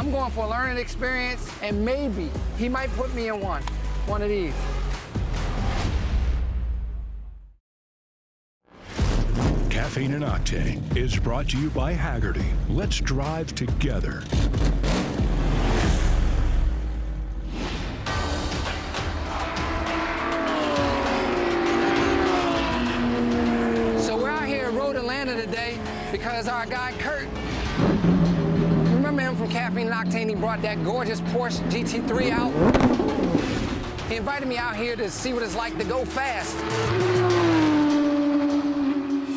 I'm going for a learning experience, and maybe he might put me in one of these. Caffeine and Octane is brought to you by Haggerty. Let's drive together. So we're out here in Road Atlanta today because our guy Kurt, you remember him from Caffeine and Octane? He brought that gorgeous Porsche GT3 out. He invited me out here to see what it's like to go fast.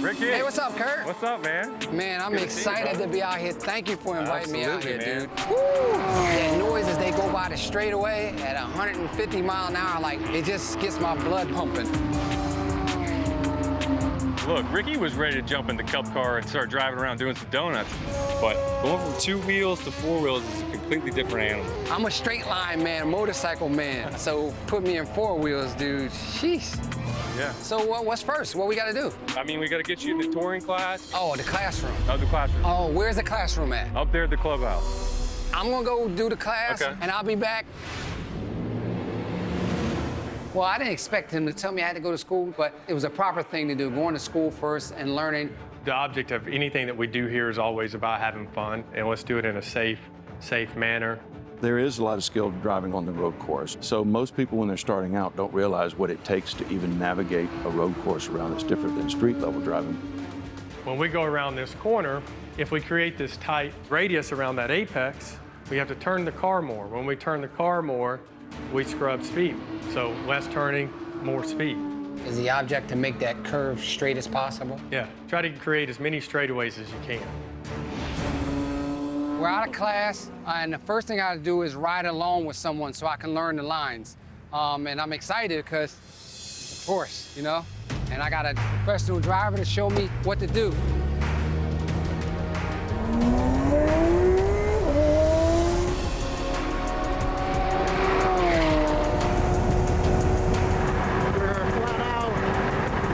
Ricky. Hey, what's up, Kurt? What's up, man? Man, I'm excited to be out here. Thank you for inviting me out here, man. dude. Woo! That noise as they go by the straightaway at 150 mile an hour, like, it just gets my blood pumping. Look, Ricky was ready to jump in the Cup car and start driving around doing some donuts, but going from 2 wheels to 4 wheels is a completely different animal. I'm a straight line man, motorcycle man, so put me in 4 wheels, dude. Sheesh. Yeah. So what's first? What we gotta do? I mean, we got to get you in the touring class. Oh, the classroom. Oh, the classroom. Oh, where's the classroom at? Up there at the clubhouse. I'm gonna go do the class, Okay. and I'll be back. Well, I didn't expect him to tell me I had to go to school, but it was a proper thing to do, going to school first and learning. The object of anything that we do here is always about having fun, and let's do it in a safe manner. There is a lot of skill driving on the road course. So most people, when they're starting out, don't realize what it takes to even navigate a road course around that's different than street level driving. When we go around this corner, if we create this tight radius around that apex, we have to turn the car more. When we turn the car more, we scrub speed. So less turning, more speed. Is the object to make that curve straight as possible? Yeah, try to create as many straightaways as you can. We're out of class, and the first thing I gotta do is ride along with someone so I can learn the lines. And I'm excited because, of course, you know, and I got a professional driver to show me what to do. We're flat out,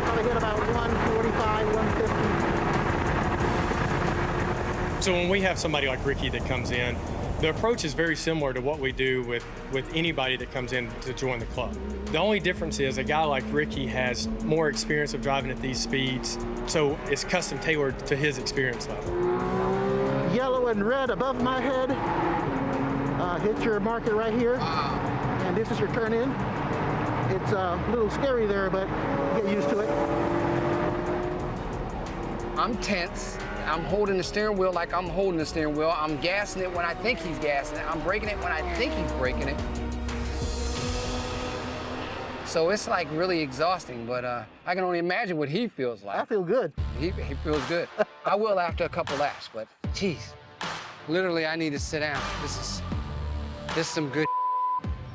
probably hit about 145, 150. So when we have somebody like Ricky that comes in, the approach is very similar to what we do with anybody that comes in to join the club. The only difference is a guy like Ricky has more experience of driving at these speeds, so it's custom tailored to his experience level. Yellow and red above my head. Hit your marker right here. And this is your turn in. It's a little scary there, but get used to it. I'm tense. I'm holding the steering wheel like I'm holding the steering wheel. I'm gassing it when I think he's gassing it. I'm braking it when I think he's braking it. So it's like really exhausting, but I can only imagine what he feels like. I feel good. He feels good. I will after a couple laps, but geez, literally I need to sit down. This is some good.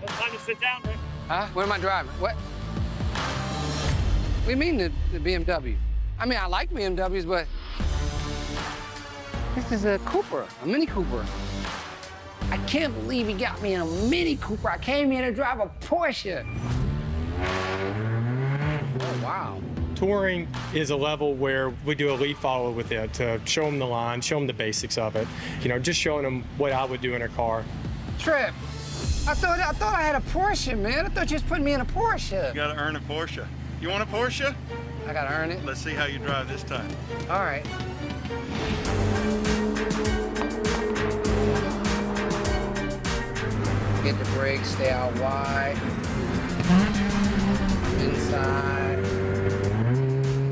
It's time to sit down, Rick. Huh? What am I driving? What? What do you mean the BMW? I mean, I like BMWs, but this is a Cooper, a Mini Cooper. I can't believe he got me in a Mini Cooper. I came here to drive a Porsche. Oh, wow. Touring is a level where we do a lead follow with it to show them the line, show them the basics of it. You know, just showing them what I would do in a car. Trip, I thought I had a Porsche, man. I thought you was putting me in a Porsche. You gotta earn a Porsche. You want a Porsche? I gotta earn it. Let's see how you drive this time. All right. Get the brakes, stay out wide. Inside.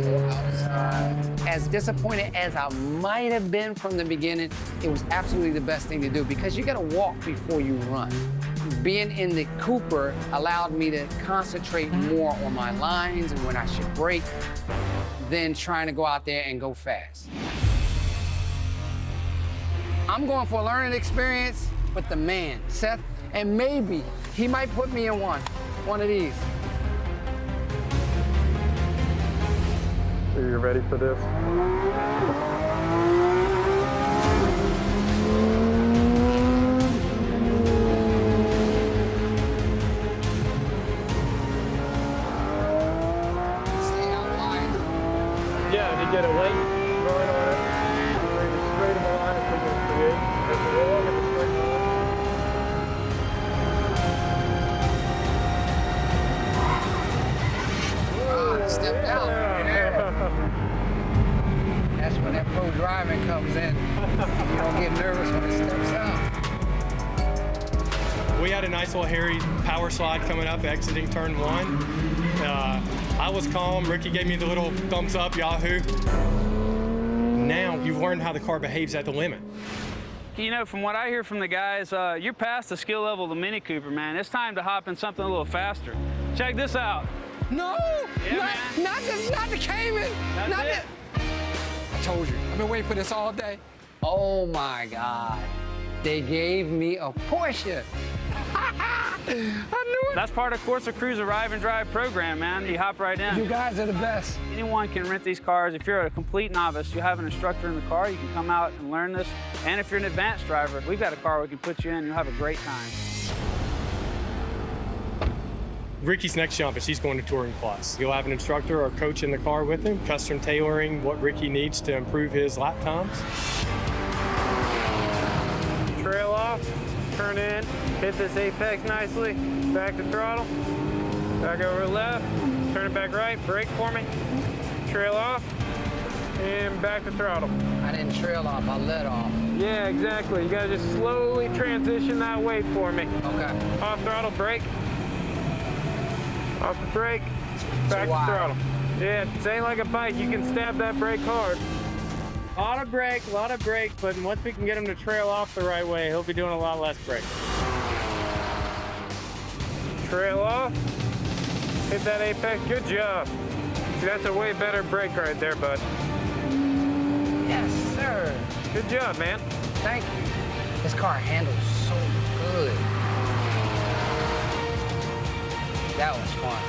Go outside. As disappointed as I might have been from the beginning, it was absolutely the best thing to do because you gotta walk before you run. Being in the Cooper allowed me to concentrate more on my lines and when I should brake than trying to go out there and go fast. I'm going for a learning experience with the man, Seth, and maybe he might put me in one of these. So you're ready for this? Stay out wide. Yeah, to get a late run on it, bring it straight in the line if we can create. There's a wall in the straight line. comes in. You don't get nervous when it steps out. We had a nice little hairy power slide coming up, exiting turn 1. I was calm. Ricky gave me the little thumbs up, Yahoo. Now you've learned how the car behaves at the limit. You know, from what I hear from the guys, you're past the skill level of the Mini Cooper, man. It's time to hop in something a little faster. Check this out. No, Yeah, not the Cayman. That's Not it. I told you, I've been waiting for this all day. Oh my God, they gave me a Porsche. I knew it. That's part of Corsa Cruise Arrive and Drive program, man. You hop right in. You guys are the best. Anyone can rent these cars. If you're a complete novice, you have an instructor in the car, you can come out and learn this. And if you're an advanced driver, we've got a car we can put you in, you'll have a great time. Ricky's next jump is he's going to Touring Plus. He'll have an instructor or coach in the car with him, custom tailoring what Ricky needs to improve his lap times. Trail off, turn in, hit this apex nicely, back to throttle, back over left, turn it back right, brake for me, trail off, and back to throttle. I didn't trail off, I let off. Yeah, exactly. You gotta just slowly transition that weight for me. Okay. Off throttle, brake. Off the brake, back to wide. throttle. Yeah, it ain't like a bike. You can stab that brake hard. A lot of brake, but once we can get him to trail off the right way, he'll be doing a lot less brake. Trail off, hit that apex, good job. See, that's a way better brake right there, bud. Yes, sir. Good job, man. Thank you. This car handles so good. That was fun.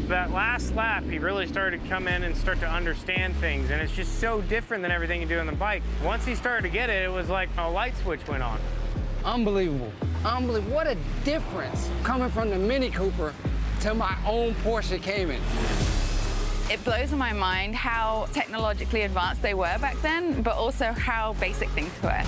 That last lap, he really started to come in and start to understand things, and it's just so different than everything you do on the bike. Once he started to get it, it was like a light switch went on. Unbelievable. Unbelievable. What a difference coming from the Mini Cooper to my own Porsche Cayman. It blows my mind how technologically advanced they were back then, but also how basic things were.